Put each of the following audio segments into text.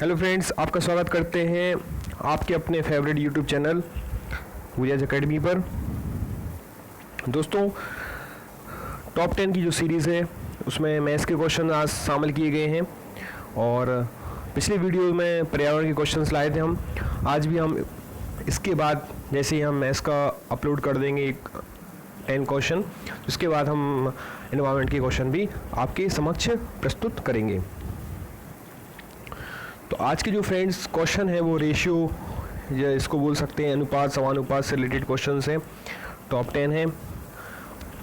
Hello friends, आपका स्वागत करते हैं आपके अपने फेवरेट यूट्यूब चैनल गुरियाज एकेडमी पर। दोस्तों, टॉप 10 की जो सीरीज़ है उसमें मैथ्स के क्वेश्चन आज शामिल किए गए हैं और पिछले वीडियो में पर्यावरण के क्वेश्चंस लाए थे हम। आज भी हम इसके बाद जैसे ही हम मैथ्स का अपलोड कर देंगे एक 10 क्वेश्चन, उसके बाद हम एनवायरनमेंट के क्वेश्चन भी आपके समक्ष प्रस्तुत करेंगे। तो आज के जो फ्रेंड्स क्वेश्चन है वो रेशियो या इसको बोल सकते हैं अनुपात समानुपात से रिलेटेड क्वेश्चंस हैं, टॉप 10 हैं।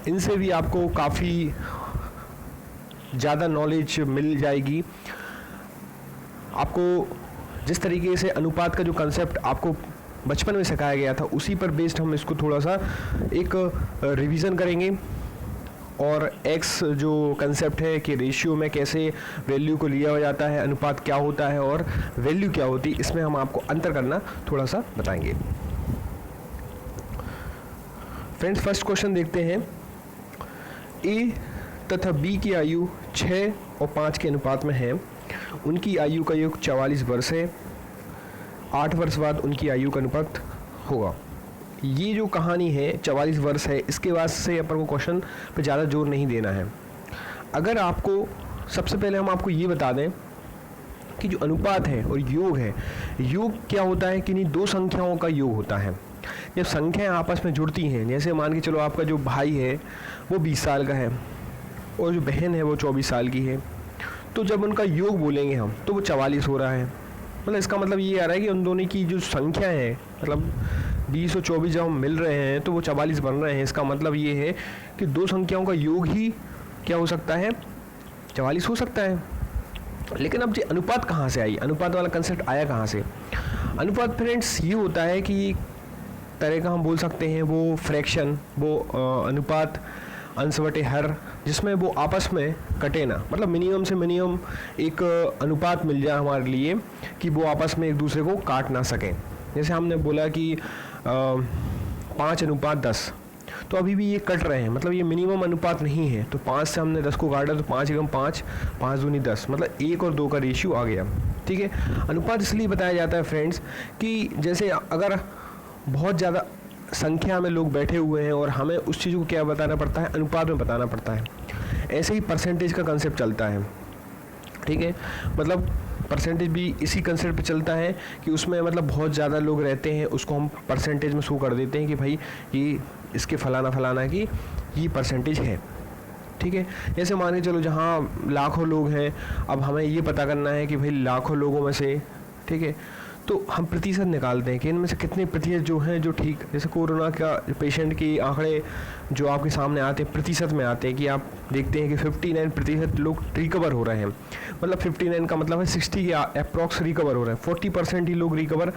इनसे भी आपको काफ़ी ज़्यादा नॉलेज मिल जाएगी। आपको जिस तरीके से अनुपात का जो कंसेप्ट आपको बचपन में सिखाया गया था उसी पर बेस्ड हम इसको थोड़ा सा एक रिवीजन करेंगे और एक्स जो कंसेप्ट है कि रेशियो में कैसे वैल्यू को लिया जाता है, अनुपात क्या होता है और वैल्यू क्या होती है, इसमें हम आपको अंतर करना थोड़ा सा बताएंगे। फ्रेंड्स, फर्स्ट क्वेश्चन देखते हैं। ए तथा बी की आयु 6 और 5 के अनुपात में है। उनकी आयु का योग 44 वर्ष है। 8 वर्ष बाद उनकी आयु का अनुपात होगा। ये जो कहानी है 44 वर्ष है, इसके बाद से अपन को क्वेश्चन पे ज़्यादा जोर नहीं देना है। अगर आपको सबसे पहले हम आपको ये बता दें कि जो अनुपात है और योग है, योग क्या होता है कि नहीं, दो संख्याओं का योग होता है। जब संख्याएं आपस में जुड़ती हैं, जैसे मान के चलो आपका जो भाई है वो 20 साल का है और जो बहन है वो 24 साल की है, तो जब उनका योग बोलेंगे हम तो वो 44 हो रहा है। मतलब इसका मतलब ये आ रहा है कि उन दोनों की जो संख्या है, मतलब 20 और 24 जब हम मिल रहे हैं तो वो 44 बन रहे हैं। इसका मतलब ये है कि दो संख्याओं का योग ही क्या हो सकता है, 44 हो सकता है। लेकिन अब ये अनुपात कहाँ से आई, अनुपात वाला कंसेप्ट आया कहाँ से? अनुपात फ्रेंड्स ये होता है कि तरह का हम बोल सकते हैं वो फ्रैक्शन, वो अनुपात अंश बटे हर, जिसमें वो आपस में कटे ना, मतलब मिनिमम से मिनिमम एक अनुपात मिल जाए हमारे लिए कि वो आपस में एक दूसरे को काट ना सकें। जैसे हमने बोला कि 5:10, तो अभी भी ये कट रहे हैं, मतलब ये मिनिमम अनुपात नहीं है। तो 5 से हमने 10 को काटा तो 5 एकम 5, 5 दूनी 10, मतलब 1 और 2 का रेशियो आ गया। ठीक है, अनुपात इसलिए बताया जाता है फ्रेंड्स कि जैसे अगर बहुत ज़्यादा संख्या में लोग बैठे हुए हैं और हमें उस चीज़ को क्या बताना पड़ता है, अनुपात में बताना पड़ता है। ऐसे ही परसेंटेज का कंसेप्ट चलता है। ठीक है, मतलब परसेंटेज भी इसी कंसेप्ट पे चलता है कि उसमें मतलब बहुत ज़्यादा लोग रहते हैं, उसको हम परसेंटेज में शो कर देते हैं कि भाई ये इसके फलाना फलाना की ये परसेंटेज है। ठीक है, जैसे मान के चलो जहाँ लाखों लोग हैं, अब हमें ये पता करना है कि भाई लाखों लोगों में से, ठीक है, तो हम प्रतिशत निकालते हैं कि इनमें से कितने प्रतिशत जो हैं जो ठीक, जैसे कोरोना का पेशेंट के आंकड़े जो आपके सामने आते हैं प्रतिशत में आते हैं कि आप देखते हैं कि 59% लोग रिकवर हो रहे हैं। मतलब 59 का मतलब है 60 के अप्रॉक्स रिकवर हो रहे हैं, 40% ही लोग रिकवर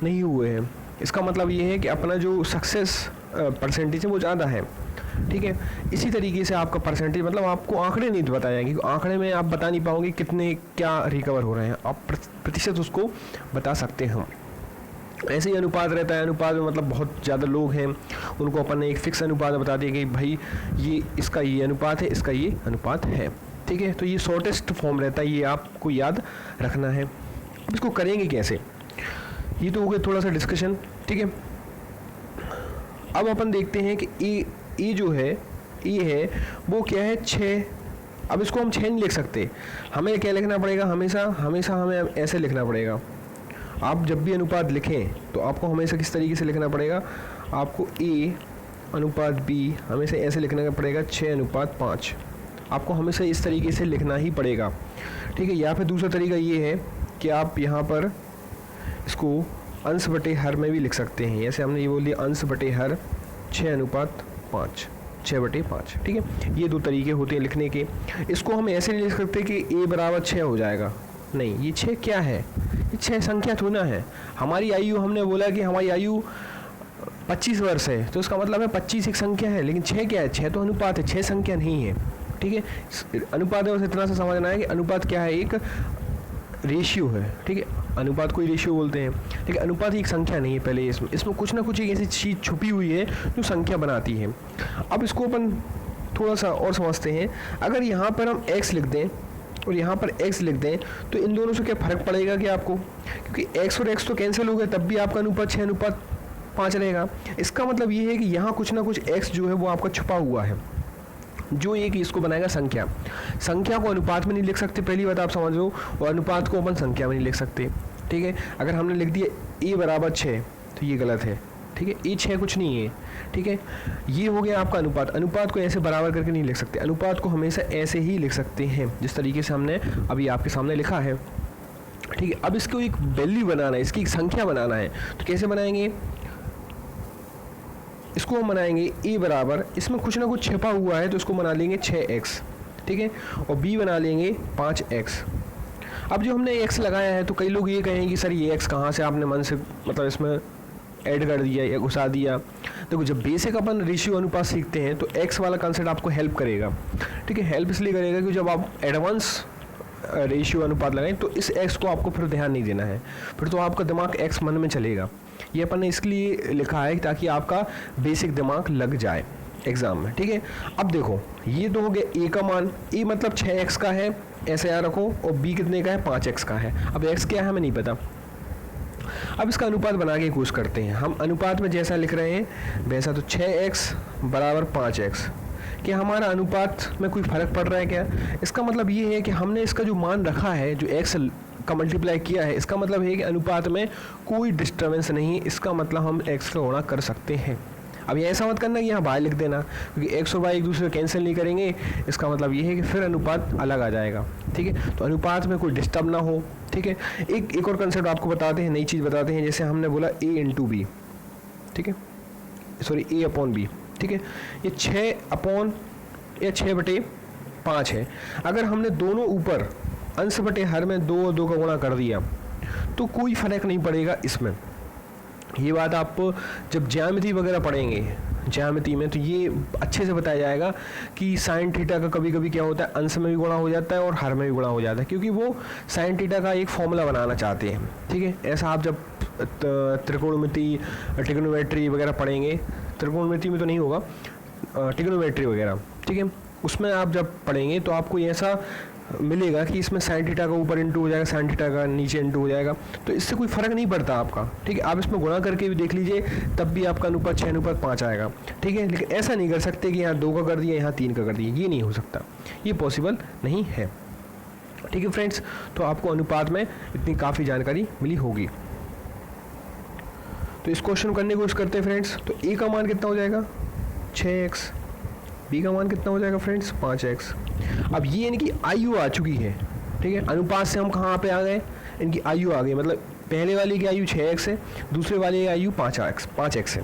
नहीं हुए हैं। इसका मतलब ये है कि अपना जो सक्सेस परसेंटेज है वो ज़्यादा है। ठीक है, इसी तरीके से आपका परसेंटेज, मतलब आपको आंकड़े नहीं बताए जाएंगे, आंकड़े में आप बता नहीं पाओगे कितने क्या रिकवर हो रहे हैं, आप प्रतिशत उसको बता सकते हैं। ऐसे ही अनुपात रहता है। अनुपात में मतलब बहुत ज़्यादा लोग हैं, उनको अपन ने एक फिक्स अनुपात बता दिया कि भाई ये इसका ये अनुपात है, इसका ये अनुपात है। ठीक है, तो ये शॉर्टेस्ट फॉर्म रहता है, ये आपको याद रखना है। अब इसको करेंगे कैसे, ये तो हो गया थोड़ा सा डिस्कशन। ठीक है, अब अपन देखते हैं कि ए जो है, ए है वो क्या है, 6। अब इसको हम 6 नहीं लिख सकते, हमें क्या लिखना पड़ेगा, हमेशा हमें ऐसे लिखना पड़ेगा। आप जब भी अनुपात लिखें तो आपको हमेशा किस तरीके से लिखना पड़ेगा, आपको ए अनुपात बी हमेशा ऐसे लिखना पड़ेगा, 6:5। आपको हमेशा इस तरीके से लिखना ही पड़ेगा। ठीक है, या फिर दूसरा तरीका ये है कि आप यहाँ पर इसको अंश बटे हर में भी लिख सकते हैं। जैसे हमने ये बोल दिया अंश बटे हर 6:5, 6/5। ठीक है, ये दो तरीके होते हैं लिखने के। इसको हम ऐसे नहीं लिख सकते कि a बराबर 6 हो जाएगा, नहीं, ये 6 क्या है, ये 6 संख्या थोड़ा है। हमारी आयु, हमने बोला कि हमारी आयु 25 वर्ष है, तो इसका मतलब है 25 एक संख्या है, लेकिन 6 क्या है, 6 तो अनुपात है, 6 संख्या नहीं है। ठीक है, अनुपात है, बस इतना सा समझना है कि अनुपात क्या है, एक रेशियो है। ठीक है, अनुपात को ही रेशियो बोलते हैं, लेकिन अनुपात ही एक संख्या नहीं है। पहले इसमें कुछ ना कुछ एक ऐसी चीज़ छुपी हुई है जो संख्या बनाती है। अब इसको अपन थोड़ा सा और समझते हैं। अगर यहाँ पर हम x लिख दें और यहाँ पर x लिख दें तो इन दोनों से क्या फ़र्क पड़ेगा क्या आपको, क्योंकि x और x तो कैंसिल हो गए, तब भी आपका अनुपात 6:5 रहेगा। इसका मतलब ये है कि यहाँ कुछ ना कुछ x जो है वो आपका छुपा हुआ है, जो एक इसको बनाएगा संख्या। संख्या को अनुपात में नहीं लिख सकते, पहली बात आप समझ लो, और अनुपात को अपन संख्या में नहीं लिख सकते, ठीक है। अगर हमने लिख दिया a बराबर 6 तो ये गलत है, ठीक है, a 6 कुछ नहीं है, ठीक है। ये हो गया आपका अनुपात। अनुपात को ऐसे बराबर करके नहीं लिख सकते, अनुपात को हमेशा ऐसे ही लिख सकते हैं जिस तरीके से हमने अभी आपके सामने लिखा है, ठीक है। अब इसको एक वैल्यू बनाना है, इसकी एक संख्या बनाना है, तो कैसे बनाएंगे, इसको हम बनाएंगे a बराबर, इसमें कुछ ना कुछ छिपा हुआ है तो इसको बना लेंगे 6x, ठीक है, और b बना लेंगे 5x। अब जो हमने x लगाया है तो कई लोग ये कहेंगे कि सर ये x कहाँ से आपने मन से मतलब इसमें ऐड कर दिया या घुसा दिया। देखो जब बेसिक अपन रेशियो अनुपात सीखते हैं तो x वाला कंसेप्ट आपको हेल्प करेगा, ठीक है। हेल्प इसलिए करेगा कि जब आप एडवांस रेशियो अनुपात लगाएं तो इस x को आपको फिर ध्यान नहीं देना है, फिर तो आपका दिमाग x मन में चलेगा। ये अपन ने इसलिए लिखा है ताकि आपका बेसिक दिमाग लग जाए एग्ज़ाम में, ठीक है। अब देखो ये तो हो गया a का मान, a मतलब 6x का है, ऐसे याद रखो, और b कितने का है, 5x का है। अब x क्या है हमें नहीं पता। अब इसका अनुपात बना के कोशिश करते हैं। हम अनुपात में जैसा लिख रहे हैं वैसा, तो 6x बराबर 5x, क्या हमारा अनुपात में कोई फ़र्क पड़ रहा है क्या? इसका मतलब ये है कि हमने इसका जो मान रखा है, जो x का मल्टीप्लाई किया है, इसका मतलब है कि अनुपात में कोई डिस्टर्बेंस नहीं, इसका मतलब हम x का गुणा कर सकते हैं। अब ये ऐसा मत करना कि यहाँ y लिख देना, क्योंकि x और y एक दूसरे कैंसिल नहीं करेंगे, इसका मतलब ये है कि फिर अनुपात अलग आ जाएगा, ठीक है। तो अनुपात में कोई डिस्टर्ब ना हो, ठीक है। एक और कंसेप्ट आपको बताते हैं, नई चीज़ बताते हैं, जैसे हमने बोला a इंटू बी, ठीक है, सॉरी a अपॉन बी, ठीक है। ये 6/5 है। अगर हमने दोनों ऊपर अंश बटे हर में 2 और 2 का गुणा कर दिया तो कोई फ़र्क नहीं पड़ेगा इसमें। ये बात आप जब ज्यामिति वगैरह पढ़ेंगे, ज्यामिति में, तो ये अच्छे से बताया जाएगा कि साइन थीटा का कभी कभी क्या होता है, अंश में भी गुणा हो जाता है और हर में भी गुणा हो जाता है, क्योंकि वो साइन थीटा का एक फॉर्मूला बनाना चाहते हैं, ठीक है। ऐसा आप जब त्रिकोणमिति, ट्रिग्नोमेट्री वगैरह पढ़ेंगे, त्रिकोणमिति में तो नहीं होगा, ट्रिग्नोमेट्री वगैरह, ठीक है, उसमें आप जब पढ़ेंगे तो आपको ऐसा मिलेगा कि इसमें साइन थीटा का ऊपर इंटू हो जाएगा, साइन थीटा का नीचे इंटू हो जाएगा, तो इससे कोई फ़र्क नहीं पड़ता आपका, ठीक है। आप इसमें गुणा करके भी देख लीजिए, तब भी आपका अनुपात 6:5 आएगा, ठीक है। लेकिन ऐसा नहीं कर सकते कि यहाँ 2 का कर दिया, यहाँ 3 का कर दिया, ये नहीं हो सकता, ये पॉसिबल नहीं है, ठीक है फ्रेंड्स। तो आपको अनुपात में इतनी काफ़ी जानकारी मिली होगी। तो इस क्वेश्चन करने की कोशिश करते हैं फ्रेंड्स। तो a का मान कितना हो जाएगा, 6x, b का मान कितना हो जाएगा फ्रेंड्स, 5x। अब ये इनकी आयु आ चुकी है, ठीक है। अनुपात से हम कहाँ पे आ गए, इनकी आयु आ गई, मतलब पहले वाले की आयु 6x है, दूसरे वाले की आयु 5x है।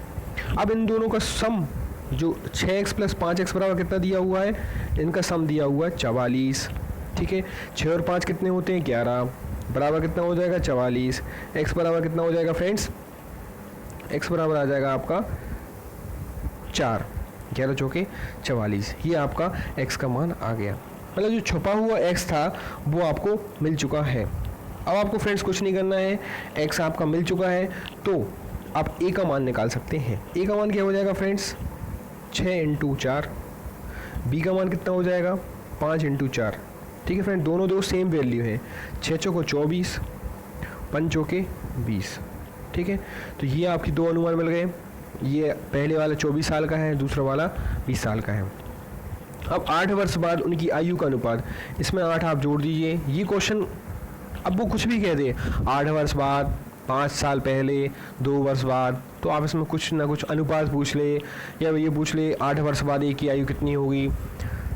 अब इन दोनों का सम जो 6x प्लस 5x बराबर कितना दिया हुआ है, इनका सम दिया हुआ है 44, ठीक है। 6 और 5 कितने होते हैं, 11, बराबर कितना हो जाएगा, 44। x बराबर कितना हो जाएगा फ्रेंड्स, x बराबर आ जाएगा आपका 4, 11 चौके 44, ये आपका x का मान आ गया। मतलब जो छुपा हुआ x था वो आपको मिल चुका है। अब आपको फ्रेंड्स कुछ नहीं करना है, x आपका मिल चुका है, तो आप a का मान निकाल सकते हैं। a का मान क्या हो जाएगा फ्रेंड्स, 6 × 4। b का मान कितना हो जाएगा, 5 × 4, ठीक है फ्रेंड। दोनों दो सेम वैल्यू है, 6 चौको 24, 5 चौके 20, ठीक है। तो ये आपकी दो अनुमान मिल गए, ये पहले वाला 24 साल का है, दूसरा वाला 20 साल का है। अब 8 वर्ष बाद उनकी आयु का अनुपात, इसमें 8 आप जोड़ दीजिए। ये क्वेश्चन अब वो कुछ भी कह दे, 8 वर्ष बाद, 5 साल पहले, 2 वर्ष बाद, तो आप इसमें कुछ ना कुछ अनुपात पूछ ले, या ये पूछ ले 8 वर्ष बाद एक की आयु कितनी होगी,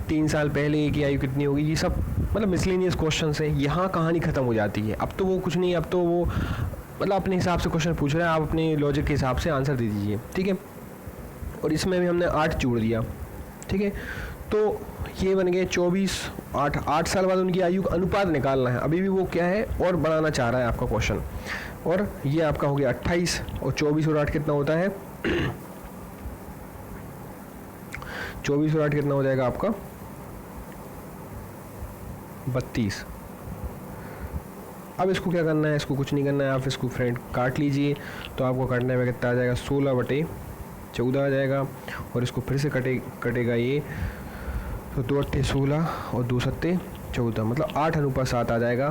3 साल पहले एक की आयु कितनी होगी, ये सब मतलब मिसलेनियस क्वेश्चन है। यहाँ कहानी ख़त्म हो जाती है। अब तो वो कुछ नहीं, अब तो वो मतलब अपने हिसाब से क्वेश्चन पूछ रहा है, आप अपने लॉजिक के हिसाब से आंसर दे दीजिए, ठीक है। और इसमें भी हमने 8 जोड़ दिया, ठीक है। तो ये बन गए 24, 8 साल बाद उनकी आयु का अनुपात निकालना है। अभी भी वो क्या है और बनाना चाह रहा है आपका क्वेश्चन। और ये आपका हो गया 28, और 24 और 8 कितना होता है 24 और 8 कितना हो जाएगा आपका 32। अब इसको क्या करना है, इसको कुछ नहीं करना है, आप इसको फ्रेंड काट लीजिए। तो आपको काटने में कितना आ जाएगा, 16/14 आ जाएगा। और इसको फिर से कटेगा ये, तो 2 8 16 और 2 7 14, मतलब 8:7 आ जाएगा।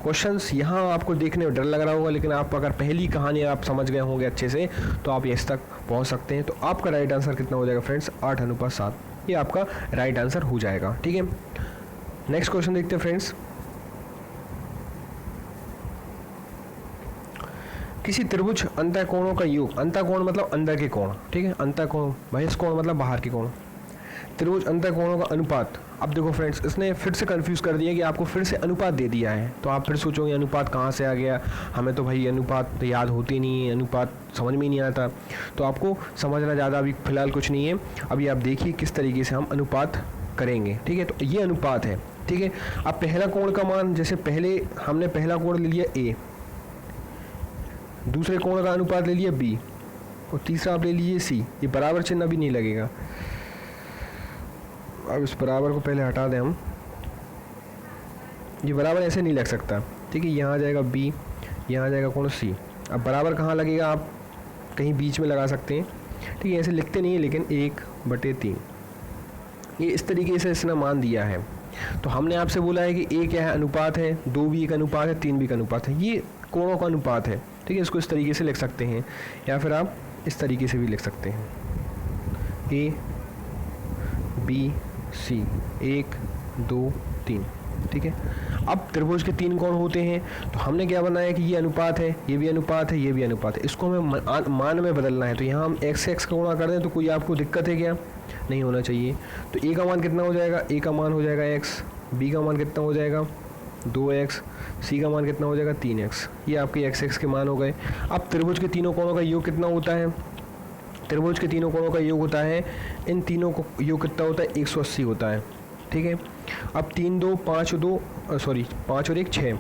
क्वेश्चंस यहाँ आपको देखने में डर लग रहा होगा, लेकिन आप अगर पहली कहानी आप समझ गए होंगे अच्छे से तो आप इस तक पहुँच सकते हैं। तो आपका राइट आंसर कितना हो जाएगा फ्रेंड्स? 8:7, ये आपका राइट आंसर हो जाएगा। ठीक है, नेक्स्ट क्वेश्चन देखते हैं फ्रेंड्स। किसी त्रिभुज अंतःकोणों का योग, अंतःकोण मतलब अंदर के कोण, ठीक है, अंतःकोण, बहिष्कोण मतलब बाहर के कोण, त्रिभुज अंतःकोणों का अनुपात। अब देखो फ्रेंड्स, इसने फिर से कंफ्यूज कर दिया कि आपको फिर से अनुपात दे दिया है, तो आप फिर सोचोगे अनुपात कहाँ से आ गया, हमें तो भाई अनुपात याद होती नहीं है, अनुपात समझ में नहीं आता। तो आपको समझना ज़्यादा अभी फिलहाल कुछ नहीं है, अभी आप देखिए किस तरीके से हम अनुपात करेंगे। ठीक है, तो ये अनुपात है। ठीक है, अब पहला कोण का मान, जैसे पहले हमने पहला कोण ले लिया ए, दूसरे कोण का अनुपात ले लिया बी, और तीसरा आप ले लीजिए सी। ये बराबर चिन्ह अभी नहीं लगेगा, अब इस बराबर को पहले हटा दें हम, ये बराबर ऐसे नहीं लग सकता। ठीक है, यहाँ आ जाएगा बी, यहाँ आ जाएगा कोण सी। अब बराबर कहाँ लगेगा, आप कहीं बीच में लगा सकते हैं। ठीक है, ऐसे लिखते नहीं है, लेकिन 1/3 ये इस तरीके से इसने मान दिया है। तो हमने आपसे बोला है कि ए क्या है, अनुपात है, 2 भी एक अनुपात है, 3 भी का अनुपात है, ये कोणों का अनुपात है। ठीक है, इसको इस तरीके से लिख सकते हैं, या फिर आप इस तरीके से भी लिख सकते हैं, ए बी सी, 1 2 3। ठीक है, अब त्रिभुज के 3 कोण होते हैं, तो हमने क्या बनाया कि ये अनुपात है, ये भी अनुपात है, ये भी अनुपात है, इसको हमें मान में बदलना है। तो यहाँ हम x से x का गुणा कर दें तो कोई आपको दिक्कत है क्या? नहीं होना चाहिए। तो a का मान कितना हो जाएगा? a का मान हो जाएगा x, b का मान कितना हो जाएगा 2x, c का मान कितना हो जाएगा 3x। ये आपके x के मान हो गए। अब त्रिभुज के तीनों कोणों का योग कितना होता है? त्रिभुज के तीनों कोणों का योग होता है, इन तीनों को योग कितना होता है? 180 होता है। ठीक है, अब 3 2 5 और 1 6,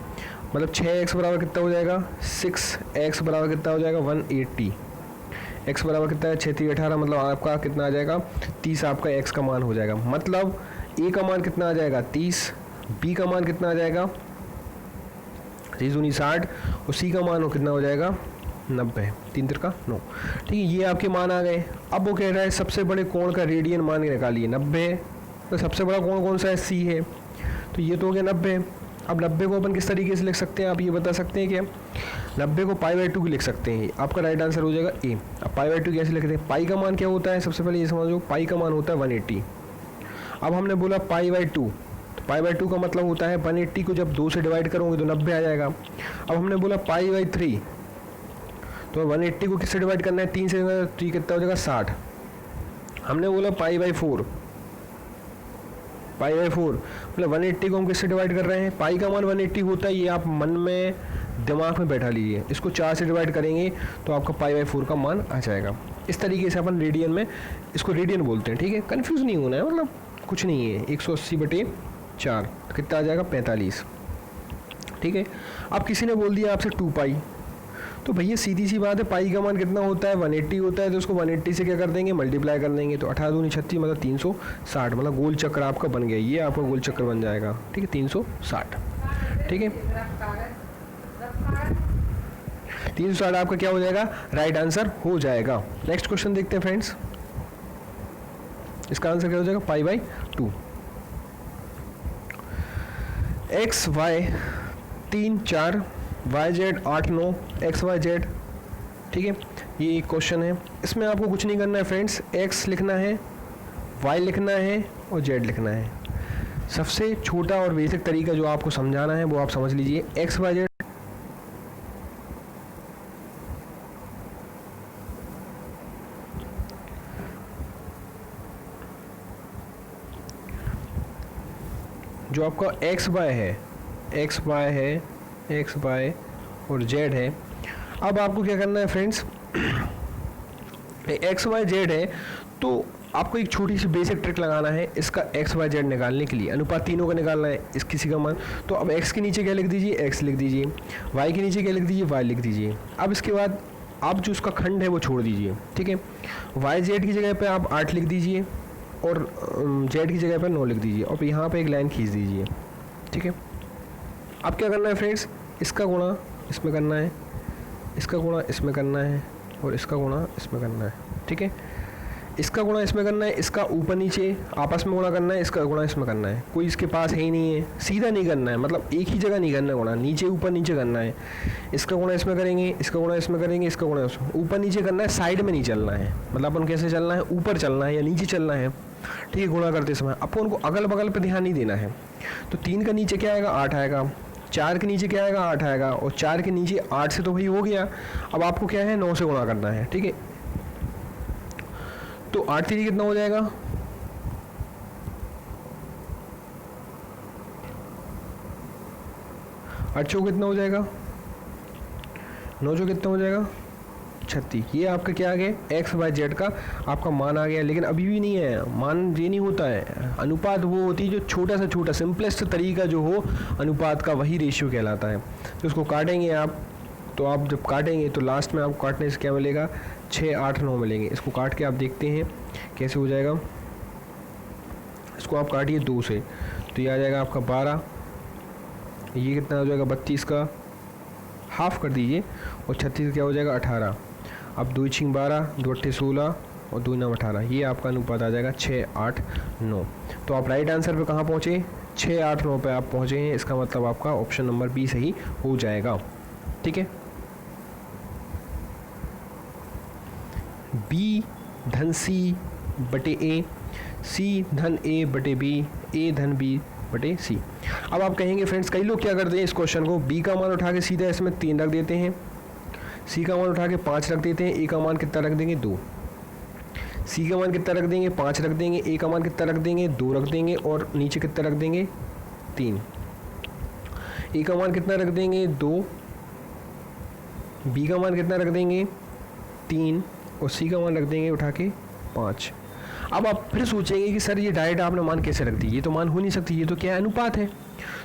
मतलब 6x बराबर कितना हो जाएगा? 6x बराबर कितना हो जाएगा? 180। x बराबर कितना है? 6 3 18, मतलब आपका कितना आ जाएगा? 30 आपका x का मान हो जाएगा। मतलब a का मान कितना आ जाएगा? 30, b का मान कितना आ जाएगा? 30 दूनी 60, और c का मान कितना हो जाएगा? 90, 3 3 का 9। ठीक है, ये आपके मान आ गए। अब वो कह रहा है सबसे बड़े कोण का रेडियन मान निकालिए। 90, तो सबसे बड़ा कोण कौन सा है? सी है, तो ये तो हो गया 90। अब 90 को अपन किस तरीके से लिख सकते हैं, आप ये बता सकते हैं क्या? 90 को π/2 की लिख सकते हैं, आपका राइट आंसर हो जाएगा ए। अब π/2 कैसे लिखते हैं? पाई का मान क्या होता है? सबसे पहले ये समझो, पाई का मान होता है 180। अब हमने बोला π/2, तो π/2 का मतलब होता है 180 को जब 2 से डिवाइड करोगे तो 90 आ जाएगा। अब हमने बोला π/3, तो 180 को किससे डिवाइड करना है? 3 से, 3 कितना हो जाएगा? 60। हमने बोला π/4, मतलब 180 को हम किससे डिवाइड कर रहे हैं? पाई का मान 180 होता है, ये आप मन में दिमाग में बैठा लीजिए। इसको 4 से डिवाइड करेंगे तो आपका π/4 का मान आ जाएगा। इस तरीके से अपन रेडियन में, इसको रेडियन बोलते हैं। ठीक है, कंफ्यूज नहीं होना है, मतलब कुछ नहीं है। 180/4 कितना आ जाएगा? 45। ठीक है, अब किसी ने बोल दिया आपसे 2π, तो भैया सीधी सी बात है, पाई का मान कितना होता है? 180 होता है, तो उसको 180 से क्या कर देंगे? मल्टीप्लाई कर देंगे। तो 18 दूनी 36, मतलब 360, मतलब गोल चक्र आपका बन गया। ये आपका गोल चक्र बन जाएगा। ठीक है, 360। ठीक है, 360 आपका क्या हो जाएगा? राइट आंसर हो जाएगा। नेक्स्ट क्वेश्चन देखते हैं फ्रेंड्स, इसका आंसर क्या हो जाएगा? π/2। x y 3 4, YZ 8 9, XYZ। ठीक है, ये एक क्वेश्चन है। इसमें आपको कुछ नहीं करना है फ्रेंड्स, x लिखना है, y लिखना है और z लिखना है। सबसे छोटा और बेसिक तरीका जो आपको समझाना है वो आप समझ लीजिए। XYZ जो आपका XY है, XY और Z है। अब आपको क्या करना है फ्रेंड्स, XYZ है तो आपको एक छोटी सी बेसिक ट्रिक लगाना है इसका XYZ निकालने के लिए। अनुपात तीनों का निकालना है, इस किसी का मान। तो अब x के नीचे क्या लिख दीजिए? x लिख दीजिए। y के नीचे क्या लिख दीजिए? y लिख दीजिए। अब इसके बाद आप जो उसका खंड है वो छोड़ दीजिए। ठीक है, YZ की जगह पे आप 8 लिख दीजिए और Z की जगह पे 9 लिख दीजिए और यहाँ पे एक लाइन खींच दीजिए। ठीक है, अब क्या करना है फ्रेंड्स, इसका गुणा इसमें करना है, इसका गुणा इसमें करना है और इसका गुणा इसमें करना है। ठीक है, इसका गुणा इसमें करना है, इसका ऊपर नीचे आपस में गुणा करना है, इसका गुणा इसमें करना है। कोई इसके पास है ही नहीं है, सीधा नहीं करना है, मतलब एक ही जगह नहीं करना है गुणा, नीचे ऊपर नीचे करना है। इसका गुणा इसमें करेंगे, इसका गुणा इसमें करेंगे, इसका गुणा इसमें, ऊपर नीचे करना है, साइड में नहीं चलना है। मतलब अपन कैसे चलना है, ऊपर चलना है या नीचे चलना है, ठीक है। गुणा करते समय अपन को अगल बगल पर ध्यान नहीं देना है। तो 3 का नीचे क्या आएगा, 8 आएगा। 4 के नीचे क्या आएगा, 8 आएगा। और 4 के नीचे 8 से तो भाई हो गया। अब आपको क्या है, 9 से गुणा करना है, ठीक है। तो 8 3 कितना हो जाएगा, 8 चौक कितना हो जाएगा, 9 चौक कितना हो जाएगा, 36। ये आपका क्या आ गया, एक्स वाई जेड का आपका मान आ गया। लेकिन अभी भी नहीं है मान, ये नहीं होता है। अनुपात वो होती है जो छोटा सा छोटा सिंपलेस्ट तरीका जो हो अनुपात का, वही रेशियो कहलाता है। तो इसको काटेंगे आप, तो आप जब काटेंगे तो लास्ट में आपको काटने से क्या मिलेगा, 6 8 9 मिलेंगे। इसको काट के आप देखते हैं कैसे हो जाएगा। इसको आप काटिए 2 से, तो ये आ जाएगा आपका 12। ये कितना हो जाएगा, 32 का हाफ कर दीजिए, और 36 क्या हो जाएगा, 18। अब 2 6 12, 2 8 16 और 2 9 18। ये आपका अनुपात आ जाएगा 6 8 9। तो आप राइट आंसर पे कहाँ पहुँचे, 6 8 9 पे आप पहुँचे हैं। इसका मतलब आपका ऑप्शन नंबर बी सही हो जाएगा, ठीक है। बी धन सी बटे ए, सी धन ए बटे बी, ए धन बी बटे सी। अब आप कहेंगे फ्रेंड्स, कई लोग क्या करते हैं इस क्वेश्चन को, बी का मान उठा के सीधा इसमें 3 रख देते हैं, सी का मान उठा के 5 रख देते हैं, ए का मान कितना रख देंगे, 2। सी का मान कितना रख देंगे, 5 रख देंगे, ए का मान कितना रख देंगे, 2 रख देंगे, और नीचे कितना रख देंगे, 3। ए का मान कितना रख देंगे, 2। बी का मान कितना रख देंगे, 3, और सी का मान रख देंगे उठा के 5। अब आप फिर सोचेंगे कि सर ये डायरेक्ट आपने मान कैसे रख दी, ये तो मान हो नहीं सकती, ये तो क्या है, अनुपात है।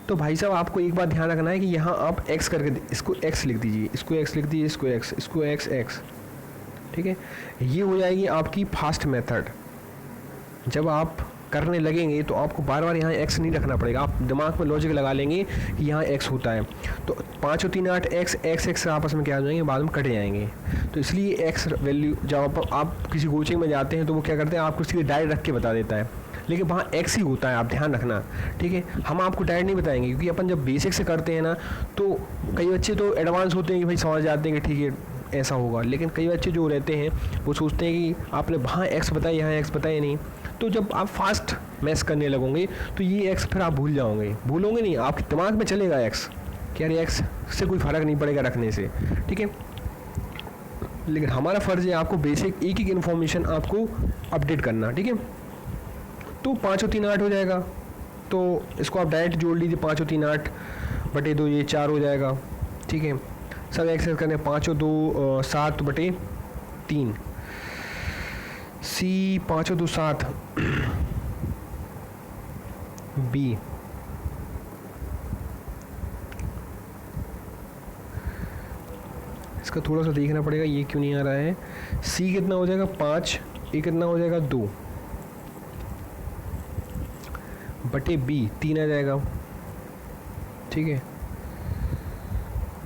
तो भाई साहब आपको एक बात ध्यान रखना है कि यहाँ आप x करके इसको x लिख दीजिए, इसको x लिख दीजिए, इसको x, इसको x, ठीक है। ये हो जाएगी आपकी फास्ट मेथड। जब आप करने लगेंगे तो आपको बार बार यहाँ x नहीं रखना पड़ेगा, आप दिमाग में लॉजिक लगा लेंगे कि यहाँ x होता है। तो 5 और 3 8 x आपस में क्या हो जाएंगे, बाद में कट जाएंगे। तो इसलिए x वैल्यू जब आप किसी कोचिंग में जाते हैं तो वो क्या करते हैं, आपको इसलिए डायरेक्ट रख के बता देता है, लेकिन वहाँ x ही होता है, आप ध्यान रखना, ठीक है। हम आपको डायरेक्ट नहीं बताएंगे, क्योंकि अपन जब बेसिक से करते हैं ना, तो कई बच्चे तो एडवांस होते हैं कि भाई समझ जाते हैं कि ठीक है ऐसा होगा। लेकिन कई बच्चे जो रहते हैं वो सोचते हैं कि आपने वहाँ x बताया, यहाँ x बताया नहीं। तो जब आप फास्ट मैथ्स करने लगोगे तो ये x फिर आप भूलोगे नहीं, आपके दिमाग में चलेगा x कि यार x से कोई फ़र्क नहीं पड़ेगा रखने से, ठीक है। लेकिन हमारा फ़र्ज़ है आपको बेसिक एक एक इन्फॉर्मेशन आपको अपडेट करना, ठीक है। तो 5 और 3 8 हो जाएगा, तो इसको आप डायरेक्ट जोड़ लीजिए, 5 और 3 8 बटे 2, ये 4 हो जाएगा, ठीक है। सब एक्सरसाइज करने, 5 और 2 7 बटे 3, सी 5 और 2 7, बी इसका थोड़ा सा देखना पड़ेगा ये क्यों नहीं आ रहा है। सी कितना हो जाएगा 5, ए कितना हो जाएगा 2 बटे बी 3 आ जाएगा, ठीक है।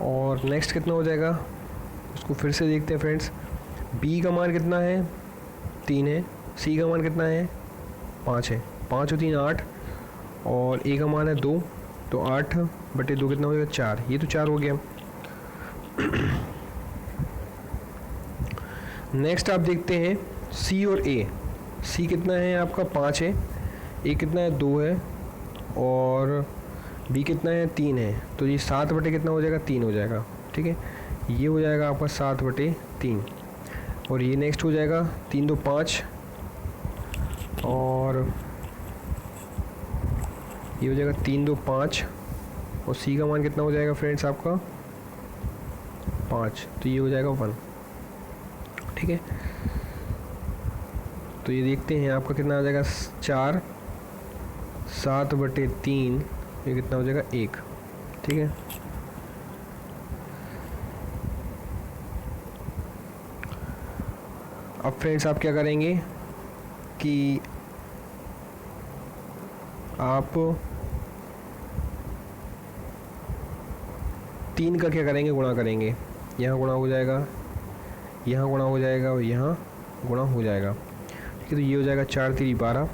और नेक्स्ट कितना हो जाएगा, उसको फिर से देखते हैं फ्रेंड्स। बी का मान कितना है, 3 है। सी का मान कितना है, 5 है। 5 और 3 8, और ए का मान है 2, तो 8 बटे 2 कितना हो जाएगा, 4। ये तो 4 हो गया। नेक्स्ट आप देखते हैं सी और ए। सी कितना है आपका, 5 है। ए कितना है, 2 है। और बी कितना है, 3 है। तो ये 7 बटे कितना हो जाएगा, 3 हो जाएगा, ठीक है। ये हो जाएगा आपका 7 बटे 3। और ये नेक्स्ट हो जाएगा 3 2 5, और ये हो जाएगा 3 2 5, और सी का मान कितना हो जाएगा फ्रेंड्स आपका 5, तो ये हो जाएगा 1, ठीक है। तो ये देखते हैं आपका कितना आ जाएगा, 4 7 बटे 3, ये कितना हो जाएगा 1, ठीक है। अब फ्रेंड्स आप क्या करेंगे कि आप 3 का क्या करेंगे, गुणा करेंगे। यहाँ गुणा हो जाएगा, यहाँ गुणा हो जाएगा, और यहाँ गुणा हो जाएगा, ठीक है, तो ये हो जाएगा 4 3 12,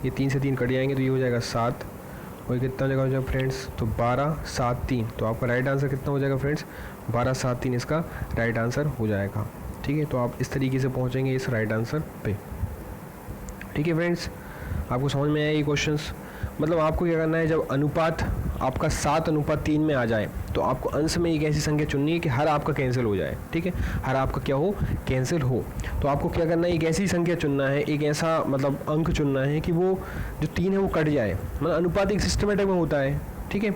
ये 3 से 3 कट जाएंगे तो ये हो जाएगा 7, और कितना हो जाएगा फ्रेंड्स, तो 12 7 3। तो आपका राइट आंसर कितना हो जाएगा फ्रेंड्स, 12 7 3 इसका राइट आंसर हो जाएगा। ठीक है, तो आप इस तरीके से पहुँचेंगे इस राइट आंसर पे। ठीक है फ्रेंड्स, आपको समझ में आया ये क्वेश्चंस। मतलब आपको क्या करना है, जब अनुपात आपका 7:3 में आ जाए तो आपको अंश में एक ऐसी संख्या चुननी है कि हर आपका कैंसिल हो जाए। ठीक है, हर आपका क्या हो, कैंसिल हो। तो आपको क्या करना है, एक ऐसी संख्या चुनना है, एक ऐसा मतलब अंक चुनना है कि वो जो 3 है वो कट जाए। मतलब अनुपात एक सिस्टमेटिक में होता है। ठीक है,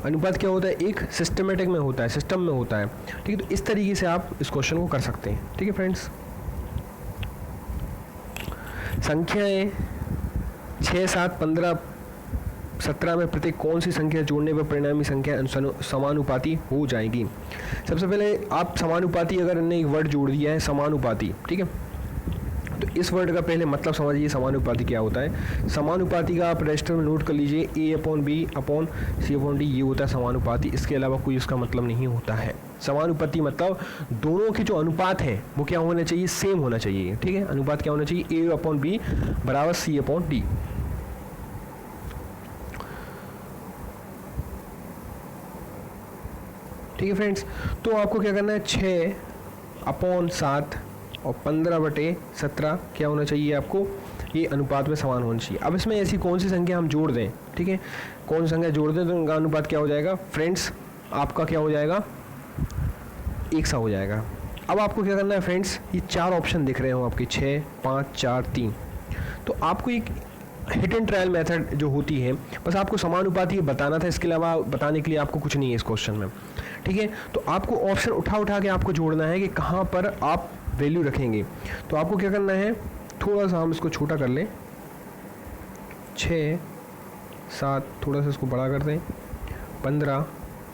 अनुपात क्या होता है, एक सिस्टमेटिक में होता है, सिस्टम में होता है। ठीक है, तो इस तरीके से आप इस क्वेश्चन को कर सकते हैं। ठीक है फ्रेंड्स, संख्याएं 6 7 15 17 में प्रत्येक कौन सी संख्या जोड़ने पर परिणामी संख्या समानुपाती हो जाएगी। सबसे पहले आप समानुपाती, अगर इन्हें एक वर्ड जोड़ दिया है समानुपाती, ठीक है, तो इस वर्ड का पहले मतलब समझिए समानुपाती क्या होता है। समानुपाती का आप रजिस्टर में नोट कर लीजिए, A/B/C/D ये होता है समानुपाती। इसके अलावा कोई इसका मतलब नहीं होता है। समानुपाती मतलब दोनों के जो अनुपात हैं वो क्या होना चाहिए, सेम होना चाहिए। ठीक है, अनुपात क्या होना चाहिए, A/B = C/D। ठीक है फ्रेंड्स, तो आपको क्या करना है, 6/7 और 15/17 क्या होना चाहिए आपको, ये अनुपात में समान होना चाहिए। अब इसमें ऐसी कौन सी संख्या हम जोड़ दें, ठीक है, कौन सी संख्या जोड़ दें तो उनका अनुपात क्या हो जाएगा फ्रेंड्स, आपका क्या हो जाएगा, एक सा हो जाएगा। अब आपको क्या करना है फ्रेंड्स, ये 4 ऑप्शन दिख रहे हो आपके 6 5 4 3, तो आपको एक हिट एंड ट्रायल मेथड जो होती है, बस आपको समानुपाती बताना था, इसके अलावा बताने के लिए आपको कुछ नहीं है इस क्वेश्चन में। ठीक है, तो आपको ऑप्शन उठा उठा के आपको जोड़ना है कि कहाँ पर आप वैल्यू रखेंगे। तो आपको क्या करना है, थोड़ा सा हम इसको छोटा कर लें, 6 7, थोड़ा सा इसको बड़ा कर दें 15,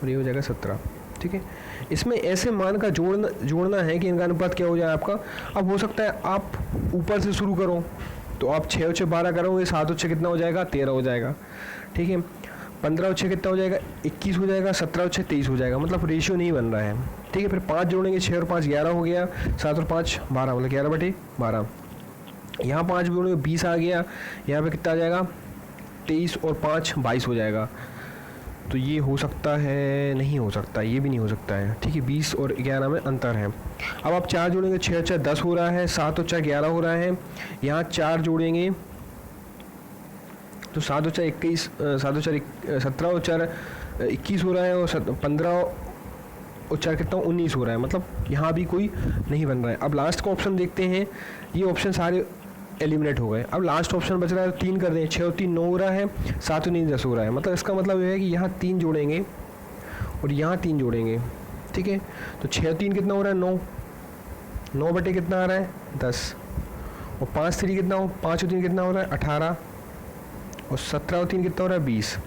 और ये हो जाएगा 17। ठीक है, इसमें ऐसे मान का जोड़ना है कि इनका अनुपात क्या हो जाए आपका। अब हो सकता है आप ऊपर से शुरू करो, तो आप 6 और 6 12 करोगे, 7 और 6 कितना हो जाएगा, 13 हो जाएगा। ठीक है, 15 और 6 कितना हो जाएगा, 21 हो जाएगा, 17 और 6 23 हो जाएगा, मतलब रेशियो नहीं बन रहा है। ठीक है, फिर 5 जोड़ेंगे, 6 और 5 11 हो गया, 7 और 5 12, मतलब 11/12। यहाँ 5 जोड़ेंगे 20 आ गया, यहाँ पे कितना आ जाएगा 23 और 5 22 हो जाएगा। तो ये हो सकता है, नहीं हो सकता, ये भी नहीं हो सकता है। ठीक है, 20 और 11 में अंतर है। अब आप 4 जोड़ेंगे, 6 और 4 10 हो रहा है, 7 और 4 11 हो रहा है। यहाँ 4 जोड़ेंगे तो 7 और 4 21, 7 और 4 17 और 4 21 हो रहा है, और 15 और 4 कितना 19 हो रहा है, मतलब यहाँ भी कोई नहीं बन रहा है। अब लास्ट का ऑप्शन देखते हैं, ये ऑप्शन सारे एलिमिनेट हो गए। अब लास्ट ऑप्शन बच रहा है, 3 कर दें, 6 और 3 9 हो रहा है, 7 और 9 10 हो रहा है। मतलब इसका मतलब ये है कि यहाँ 3 जोड़ेंगे और यहाँ 3 जोड़ेंगे। ठीक है, तो 6 और 3 कितना हो रहा है 9, 9 बटे कितना आ रहा है 10, और 5 3 कितना हो, 5 और 3 कितना हो रहा है 18, और 17 और 3 कितना हो रहा है 20।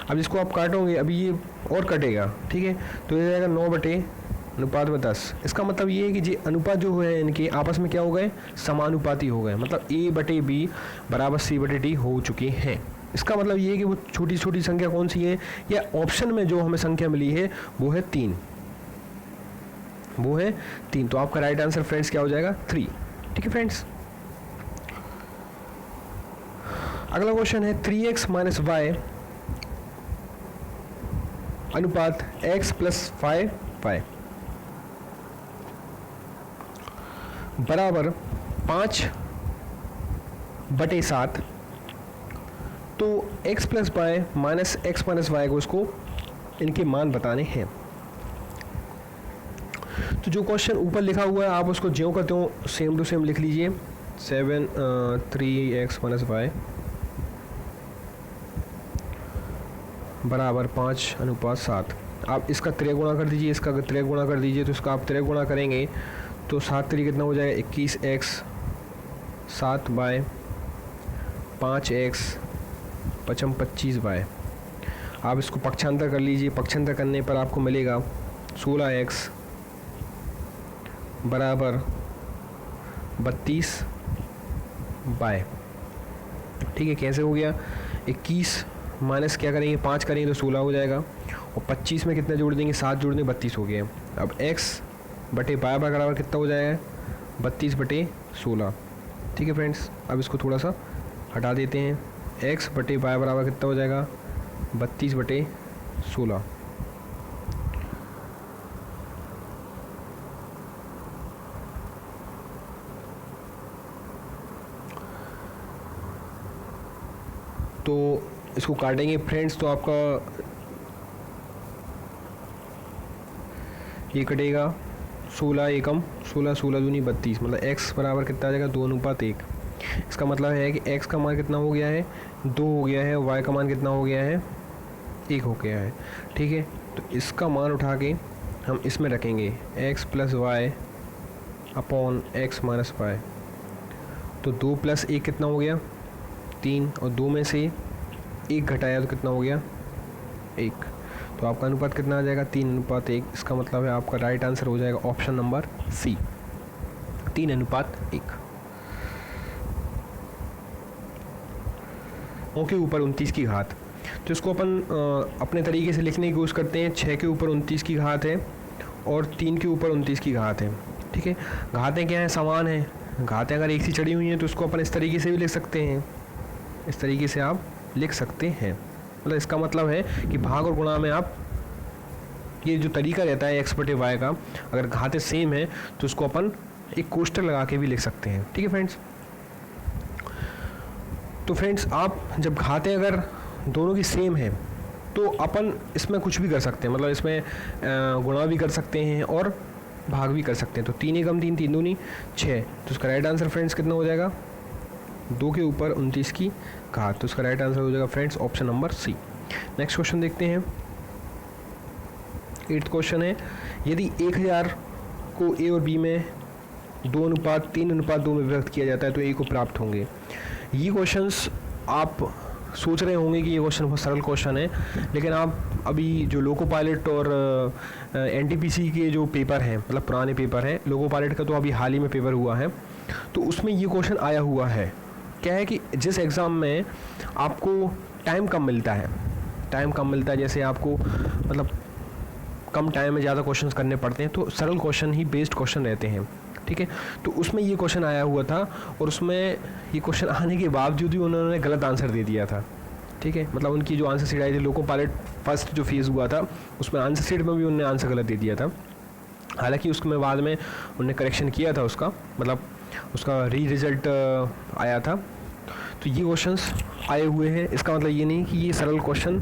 अब इसको आप काटोगे, अभी ये और कटेगा। ठीक है, तो ये जाएगा 9 बटे अनुपात में 10। इसका मतलब ये है कि जी अनुपात जो हुए हैं इनके आपस में क्या हो गए, समानुपाती हो गए, मतलब A/B = C/D हो चुके हैं। इसका मतलब ये है कि वो छोटी छोटी संख्या कौन सी है, या ऑप्शन में जो हमें संख्या मिली है वो है 3, वो है 3। तो आपका राइट आंसर फ्रेंड्स क्या हो जाएगा 3। ठीक है फ्रेंड्स, अगला क्वेश्चन है 3x - y अनुपात x + 5y बराबर 5/7। तो x + y minus x - y को इसको इनके मान बताने हैं। तो जो क्वेश्चन ऊपर लिखा हुआ है आप उसको ज्यों का त्यों सेम टू सेम लिख लीजिए, 3x - y बराबर 5/7। आप इसका त्रिगुणा कर दीजिए, इसका अगर त्रिगुणा कर दीजिए तो इसका आप त्रिगुणा करेंगे तो 7 3 कितना हो जाएगा 21x, 7y, 5x, 5 25y। आप इसको पक्षांतर कर लीजिए, पक्षांतर करने पर आपको मिलेगा 16x बराबर 32y। ठीक है, कैसे हो गया, 21 माइनस क्या करेंगे 5 करेंगे तो 16 हो जाएगा, और 25 में कितना जोड़ देंगे, 7 जोड़ देंगे, 32 हो गया। अब x बटे y बराबर कितना हो जाएगा, 32 बटे 16। ठीक है फ्रेंड्स, अब इसको थोड़ा सा हटा देते हैं। x बटे y बराबर कितना हो जाएगा, 32 बटे 16। तो इसको काटेंगे फ्रेंड्स, तो आपका ये कटेगा 16 एकम 16, 16 दूनी 32, मतलब x बराबर कितना आ जाएगा, 2:1। इसका मतलब है कि x का मान कितना हो गया है, 2 हो गया है, y का मान कितना हो गया है, 1 हो गया है। ठीक है, तो इसका मान उठा के हम इसमें रखेंगे x plus Y upon x minus Y. तो 2 प्लस 1 कितना हो गया, 3, और 2 में से 1 घटाया तो कितना हो गया, 1। तो आपका अनुपात कितना आ जाएगा, 3:1। इसका मतलब है आपका राइट आंसर हो जाएगा ऑप्शन नंबर सी, 3:1। के ऊपर 29 की घात, तो इसको अपन अपने तरीके से लिखने की कोशिश करते हैं। 6 के ऊपर 29 की घात है और 3 के ऊपर 29 की घात है। ठीक है, घातें क्या हैं, समान हैं। घातें अगर एक सी चढ़ी हुई हैं तो उसको अपन इस तरीके से भी लिख सकते हैं, इस तरीके से आप लिख सकते हैं। मतलब इसका मतलब है कि भाग और गुणा में आप ये जो तरीका रहता है x बटे y का, अगर घातें सेम है तो उसको अपन एक कोष्टक लगा के भी लिख सकते हैं। ठीक है फ्रेंड्स, तो फ्रेंड्स आप जब घातें अगर दोनों की सेम है तो अपन इसमें कुछ भी कर सकते हैं, मतलब इसमें गुणा भी कर सकते हैं और भाग भी कर सकते हैं। तो 3 एकम 3, 3 दूनी 6, तो उसका राइट आंसर फ्रेंड्स कितना हो जाएगा, 2 के ऊपर 29 की घात। तो उसका राइट आंसर हो जाएगा friends option number C. Next question देखते हैं। 8th क्वेश्चन है, यदि 1000 को ए और बी में 2:3:2 में विभक्त किया जाता है तो ए को प्राप्त होंगे। ये क्वेश्चंस आप सोच रहे होंगे कि ये क्वेश्चन बहुत सरल क्वेश्चन है, लेकिन आप अभी जो लोको पायलट और एनटीपीसी के जो पेपर हैं, मतलब पुराने पेपर हैं, लोको पायलट का तो अभी हाल ही में पेपर हुआ है, तो उसमें ये क्वेश्चन आया हुआ है। क्या है कि जिस एग्ज़ाम में आपको टाइम कम मिलता है, जैसे आपको मतलब कम टाइम में ज़्यादा क्वेश्चंस करने पड़ते हैं, तो सरल क्वेश्चन ही बेस्ड क्वेश्चन रहते हैं। ठीक है, तो उसमें ये क्वेश्चन आया हुआ था और उसमें ये क्वेश्चन आने के बावजूद भी उन्होंने गलत आंसर दे दिया था। ठीक है, मतलब उनकी जो आंसर शीट आई थी, लोको पायलट फर्स्ट जो फेज़ हुआ था उसमें आंसर शीट में भी उन्होंने आंसर गलत दे दिया था। हालांकि उसमें बाद में उन्होंने करेक्शन किया था उसका, मतलब उसका रिजल्ट आया था। तो ये क्वेश्चंस आए हुए हैं, इसका मतलब ये नहीं कि ये सरल क्वेश्चन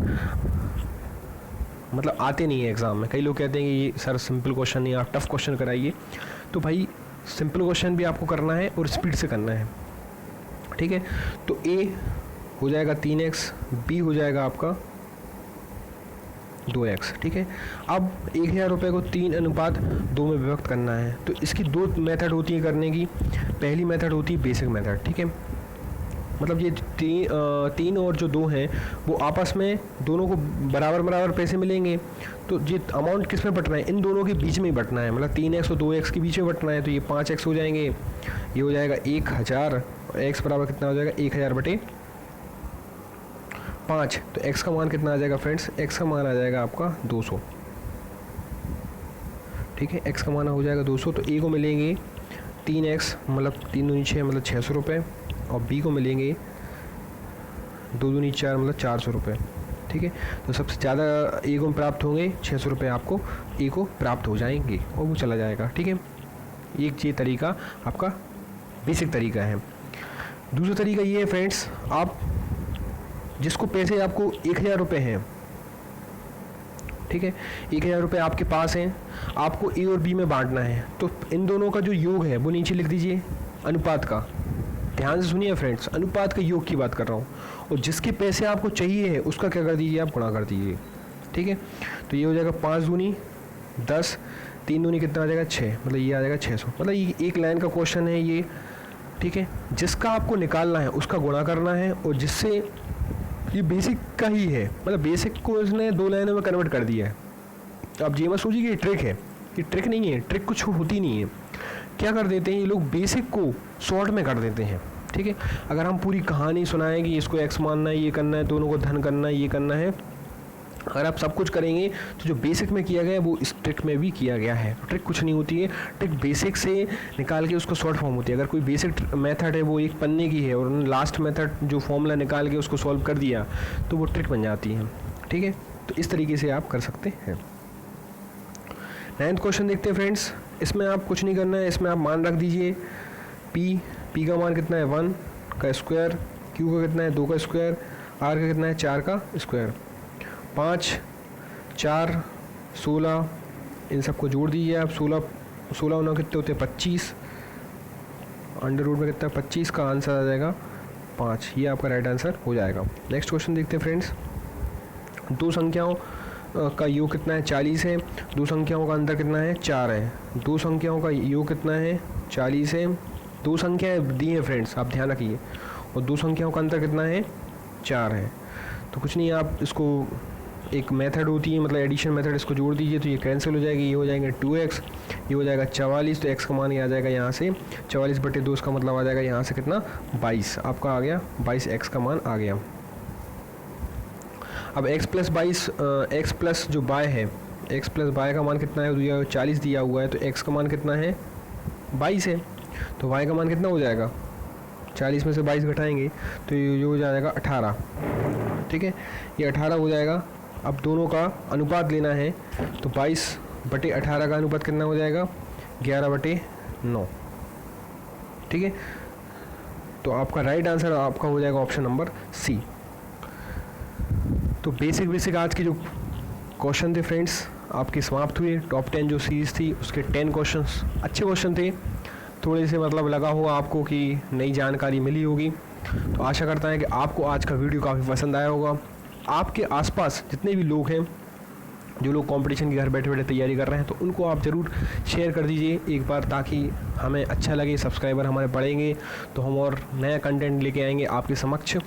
मतलब आते नहीं है एग्ज़ाम में। कई लोग कहते हैं कि ये सर सिंपल क्वेश्चन नहीं, आप टफ क्वेश्चन कराइए। तो भाई सिंपल क्वेश्चन भी आपको करना है और स्पीड से करना है। ठीक है, तो ए हो जाएगा 3x, बी हो जाएगा आपका 2x। ठीक है, अब 1000 रुपये को 3:2 में विभक्त करना है, तो इसकी 2 मेथड होती है करने की। पहली मेथड होती है बेसिक मेथड। ठीक है, मतलब ये 3 और जो 2 हैं वो आपस में दोनों को बराबर पैसे मिलेंगे, तो ये अमाउंट किस में बटना है, इन दोनों के बीच में ही बटना है, मतलब 3x और 2x के बीच में बटना है। तो ये 5x हो जाएंगे, ये हो जाएगा 1000, x बराबर कितना हो जाएगा 1000 बटे 5। तो x का मान कितना आ जाएगा फ्रेंड्स, x का मान आ जाएगा आपका 200। ठीक है, x का मान हो जाएगा 200। तो a को मिलेंगे 3x मतलब 3 दूनी 6 मतलब 600 रुपये, और b को मिलेंगे 2 दूनी 4 मतलब 400 रुपये। ठीक है, तो सबसे ज़्यादा ए को प्राप्त होंगे 600 रुपये, आपको ए को प्राप्त हो जाएंगे और वो चला जाएगा। ठीक है, एक ये तरीका आपका बेसिक तरीका है। दूसरा तरीका ये है फ्रेंड्स, आप जिसको पैसे आपको 1000 रुपये हैं, ठीक है, 1000 रुपये आपके पास हैं, आपको ए और बी में बांटना है, तो इन दोनों का जो योग है वो नीचे लिख दीजिए अनुपात का। ध्यान से सुनिए फ्रेंड्स, अनुपात के योग की बात कर रहा हूँ, और जिसके पैसे आपको चाहिए है उसका क्या कर दीजिए, आप गुणा कर दीजिए। ठीक है, तो ये हो जाएगा 5 दूनी 10, 3 दूनी कितना आ जाएगा 6, मतलब ये आ जाएगा 600। मतलब ये एक लाइन का क्वेश्चन है ये। ठीक है, जिसका आपको निकालना है उसका गुणा करना है, और जिससे ये बेसिक का ही है, मतलब बेसिक को इसने 2 लाइनों में कन्वर्ट कर दिया है। अब ये मत सोचिए कि ये ट्रिक है, ये ट्रिक नहीं है, ट्रिक कुछ होती नहीं है। क्या कर देते हैं ये लोग, बेसिक को शॉर्ट में कर देते हैं। ठीक है, अगर हम पूरी कहानी सुनाएं कि इसको x मानना है, ये करना है, दोनों को धन करना है, ये करना है, अगर आप सब कुछ करेंगे तो जो बेसिक में किया गया है वो इस ट्रिक में भी किया गया है। तो ट्रिक कुछ नहीं होती है, ट्रिक बेसिक से निकाल के उसको शॉर्ट फॉर्म होती है। अगर कोई बेसिक मेथड है वो एक पन्ने की है और उन्होंने लास्ट मेथड जो फॉर्मूला निकाल के उसको सॉल्व कर दिया तो वो ट्रिक बन जाती है। ठीक है, तो इस तरीके से आप कर सकते हैं। 9th क्वेश्चन देखते हैं फ्रेंड्स। इसमें आप कुछ नहीं करना है, इसमें आप मान रख दीजिए पी का मान कितना है 1 का स्क्वायर, क्यू का कितना है 2 का स्क्वायर, आर का कितना है 4 का स्क्वायर। 5 4 16 इन सबको जोड़ दीजिए आप। 16 होना कितने होते हैं 25, अंडर रूट में कितना 25 का आंसर आ जाएगा 5। ये आपका राइट आंसर हो जाएगा। नेक्स्ट क्वेश्चन देखते हैं फ्रेंड्स। दो संख्याओं का योग कितना है 40 है, दो संख्याओं का अंतर कितना है 4 है। दो संख्याओं का योग कितना है 40 है, दो संख्याएं दी हैं फ्रेंड्स, आप ध्यान रखिए, और दो संख्याओं का अंतर कितना है 4 है। तो कुछ नहीं, आप इसको एक मेथड होती है मतलब एडिशन मेथड, इसको जोड़ दीजिए तो ये कैंसिल हो जाएगी, ये हो जाएंगे 2x, ये हो जाएगा 44, तो x का मान ये आ जाएगा यहाँ से 44/2, इसका मतलब आ जाएगा यहाँ से कितना 22, आपका आ गया 22, x का मान आ गया। अब x प्लस 22 x प्लस जो y है, x प्लस y का मान कितना है 40 दिया हुआ है, तो x का मान कितना है 22 है, तो y का मान कितना हो जाएगा 40 में से 22 घटाएंगे तो ये हो जाएगा 18। ठीक है, ये 18 हो जाएगा। अब दोनों का अनुपात लेना है तो 22/18 का अनुपात कितना हो जाएगा 11/9। ठीक है, तो आपका राइट आंसर आपका हो जाएगा ऑप्शन नंबर सी। तो बेसिक आज के जो क्वेश्चन थे फ्रेंड्स आपके समाप्त हुए। टॉप 10 जो सीरीज़ थी उसके 10 क्वेश्चंस अच्छे क्वेश्चन थे, थोड़े से मतलब लगा होगा आपको कि नई जानकारी मिली होगी। तो आशा करता है कि आपको आज का वीडियो काफ़ी पसंद आया होगा। आपके आसपास जितने भी लोग हैं जो लोग कंपटीशन की घर बैठे बैठे तैयारी कर रहे हैं, तो उनको आप ज़रूर शेयर कर दीजिए एक बार, ताकि हमें अच्छा लगे, सब्सक्राइबर हमारे बढ़ेंगे तो हम और नया कंटेंट लेके आएंगे आपके समक्ष,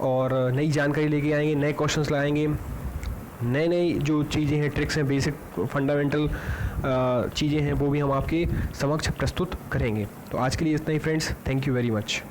और नई जानकारी लेके आएंगे, नए क्वेश्चंस लाएंगे, नई जो चीज़ें हैं, ट्रिक्स हैं, बेसिक फंडामेंटल चीज़ें हैं, वो भी हम आपके समक्ष प्रस्तुत करेंगे। तो आज के लिए इतना ही friends, thank you very much.